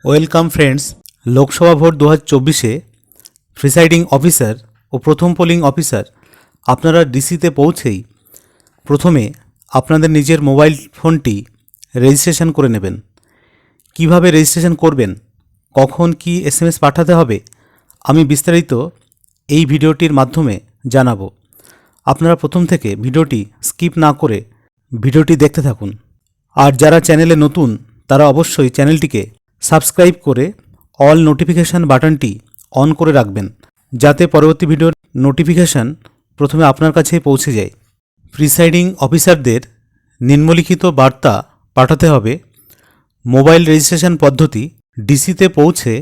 Welcome friends. Lok Sabha vote 2024-এ presiding officer ও প্রথম পোলিং অফিসার আপনারা ডিসিতে পৌঁছেই প্রথমে আপনাদের নিজের মোবাইল ফোনটি রেজিস্ট্রেশন করে নেবেন। কিভাবে রেজিস্ট্রেশন করবেন, কখন কি SMS পাঠাতে হবে, আমি বিস্তারিত এই ভিডিওটির মাধ্যমে জানাবো। আপনারা প্রথম থেকে ভিডিওটি স্কিপ না করে ভিডিওটি দেখতে থাকুন। আর যারা চ্যানেলে নতুন তারা অবশ্যই চ্যানেলটিকে সাবস্ক্রাইব করে অল নোটিফিকেশান বাটনটি অন করে রাখবেন, যাতে পরবর্তী ভিডিওর নোটিফিকেশান প্রথমে আপনার কাছে পৌঁছে যায়। প্রিসাইডিং অফিসারদের নিম্নলিখিত বার্তা পাঠাতে হবে। মোবাইল রেজিস্ট্রেশন পদ্ধতি: ডিসিতে পৌঁছে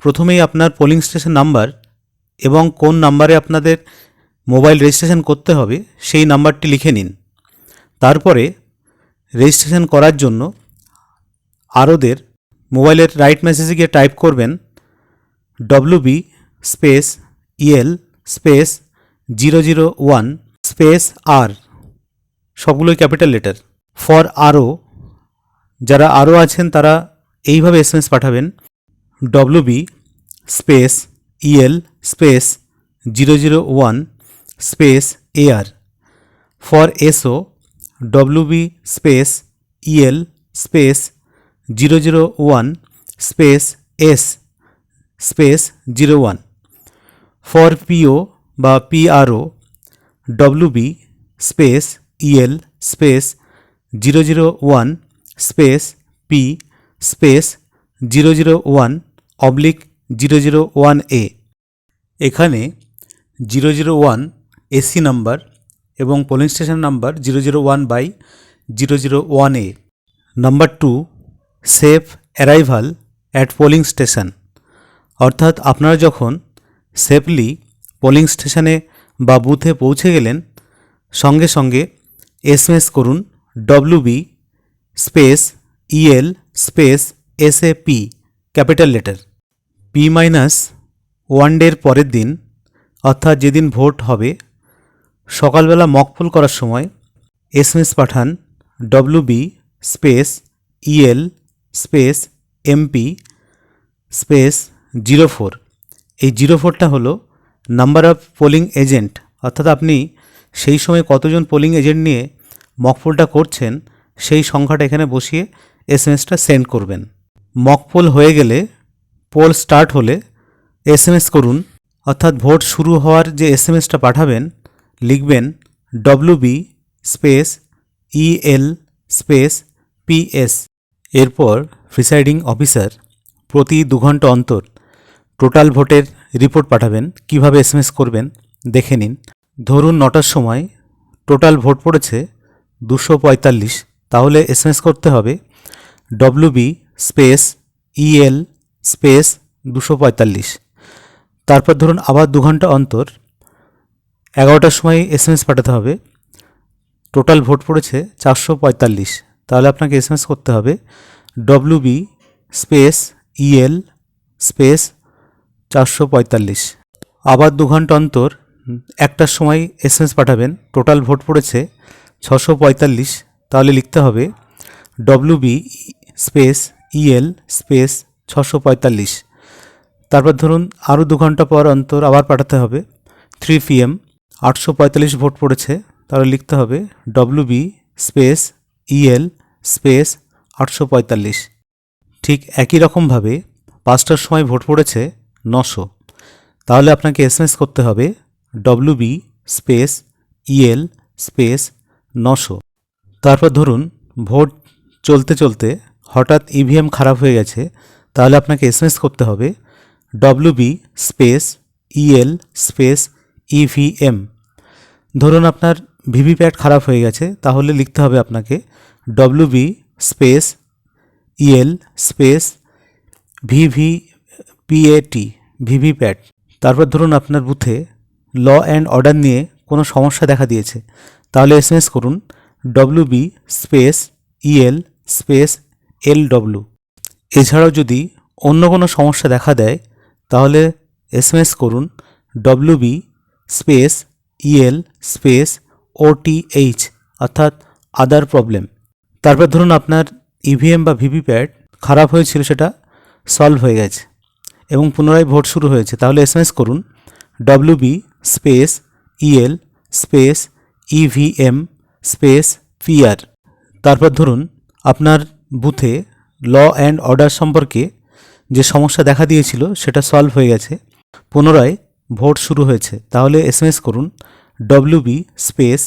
প্রথমেই আপনার পোলিং স্টেশন নাম্বার এবং কোন নাম্বারে আপনাদের মোবাইল রেজিস্ট্রেশন করতে হবে সেই নাম্বারটি লিখে নিন। তারপরে রেজিস্ট্রেশন করার জন্য আরোদের মোবাইলের রাইট মেসেজে গিয়ে টাইপ করবেন WB/EL/001 সবগুলোই ক্যাপিটাল লেটার। ফর আরও, যারা আরও আছেন তারা এইভাবে SMS পাঠাবেন WB/EL/001 for S O WB/EL/001 for পিও বা PRO WB/EL/P/001/001A। এখানে 001 AC নাম্বার এবং polling station number 001/001A। Number 2, safe arrival at polling station, অর্থাৎ আপনারা যখন সেফলি পোলিং স্টেশনে বা বুথে পৌঁছে গেলেন সঙ্গে সঙ্গে SMS করুন WB/EL/SAP ক্যাপিটাল লেটার। P-1 ডের পরের দিন, অর্থাৎ যেদিন ভোট হবে, সকালবেলা মকপোল করার সময় SMS পাঠান WB/MP/04। এই 04টা হলো নাম্বার অফ পোলিং এজেন্ট, অর্থাৎ আপনি সেই সময় কতজন পোলিং এজেন্ট নিয়ে মকপোলটা করছেন সেই সংখ্যাটা এখানে বসিয়ে SMSটা সেন্ড করবেন। মকপোল হয়ে গেলে, পোল স্টার্ট হলে SMS করুন, অর্থাৎ ভোট শুরু হওয়ার যে SMSটা পাঠাবেন লিখবেন WB/EL/PS। এরপর প্রিসাইডিং অফিসার প্রতি 2 ঘন্টা অন্তর টোটাল ভোটের রিপোর্ট পাঠাবেন। কিভাবে SMS করবেন দেখে নিন। ধরুন 9টার সময় টোটাল ভোট পড়েছে 245, তাহলে SMS করতে হবে WB/EL/245। তারপর ধরুন আবার 2 ঘন্টা অন্তর 11টার সময় SMS পাঠাতে হবে। টোটাল ভোট পড়েছে 445, তাহলে আপনাকে SMS করতে হবে WB/EL/445। আবার 2 ঘন্টা অন্তর 1টার সময় SMS পাঠাবেন। টোটাল ভোট পড়েছে 645, তাহলে লিখতে হবে WB/EL/645। তারপর ধরুন আরও 2 ঘন্টা পর অন্তর আবার পাঠাতে হবে। 3 PM 845 ভোট পড়েছে, তাহলে লিখতে হবে WB/EL/845। ঠিক একই রকমভাবে 5টার সময় ভোট পড়েছে 900, তাহলে আপনাকে SMS করতে হবে WB/EL/900। তারপর ধরুন ভোট চলতে চলতে হঠাৎ EVM খারাপ হয়ে গেছে, তাহলে আপনাকে SMS করতে হবে WB/EL/EVM। ধরুন আপনার ভিভিপ্যাট খারাপ হয়ে গেছে, তাহলে লিখতে হবে আপনাকে WB/EL/VVPAT ভিভিপ্যাট। তারপর ধরুন আপনার বুথে ল অ্যান্ড অর্ডার নিয়ে কোনো সমস্যা দেখা দিয়েছে, তাহলে SMS করুন WB/EL/LW। এছাড়াও যদি অন্য কোনো সমস্যা দেখা দেয় তাহলে SMS করুন WB/EL/OTH, অর্থাৎ আদার প্রবলেম। তারপর ধরুন আপনার EVM বা ভিভিপ্যাট খারাপ হয়েছিল, সেটা সলভ হয়ে গেছে এবং পুনরায় ভোট শুরু হয়েছে, তাহলে এসএমএস করুন WB space EL space EVM space PR। তারপর ধরুন আপনার বুথে ল অ্যান্ড অর্ডার সম্পর্কে যে সমস্যা দেখা দিয়েছিল সেটা সলভ হয়ে গেছে, পুনরায় ভোট শুরু হয়েছে, তাহলে এসএমএস করুন WB space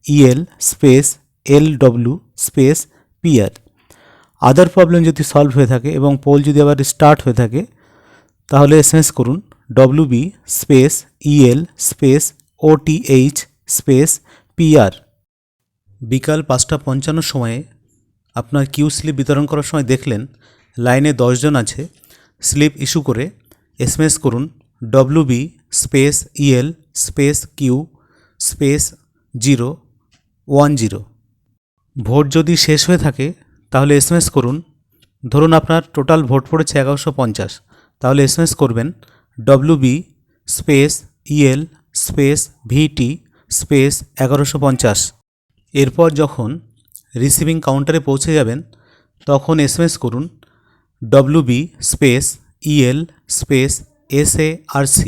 EL space LW space PR। আদার প্রবলেম যদি সলভ হয়ে থাকে এবং পোল যদি আবার স্টার্ট হয়ে থাকে তাহলে এসএমএস করুন WB space EL space OTH space PR। বিকাল 5:55 সময়ে আপনার কিউ স্লিপ বিতরণ করার সময় দেখলেন লাইনে 10 জন আছে, স্লিপ ইস্যু করে এসএমএস করুন WB space EL space Q space 010। Vote যদি শেষ হয়ে থাকে তাহলে এসএমএস করুন, ধরুন আপনার টোটাল ভোট পড়েছে 1150, তাহলে এসএমএস করবেন WB space EL space VT space 1150। এরপর যখন রিসিভিং কাউন্টারে পৌঁছে যাবেন তখন এসএমএস করুন WB space EL space SARC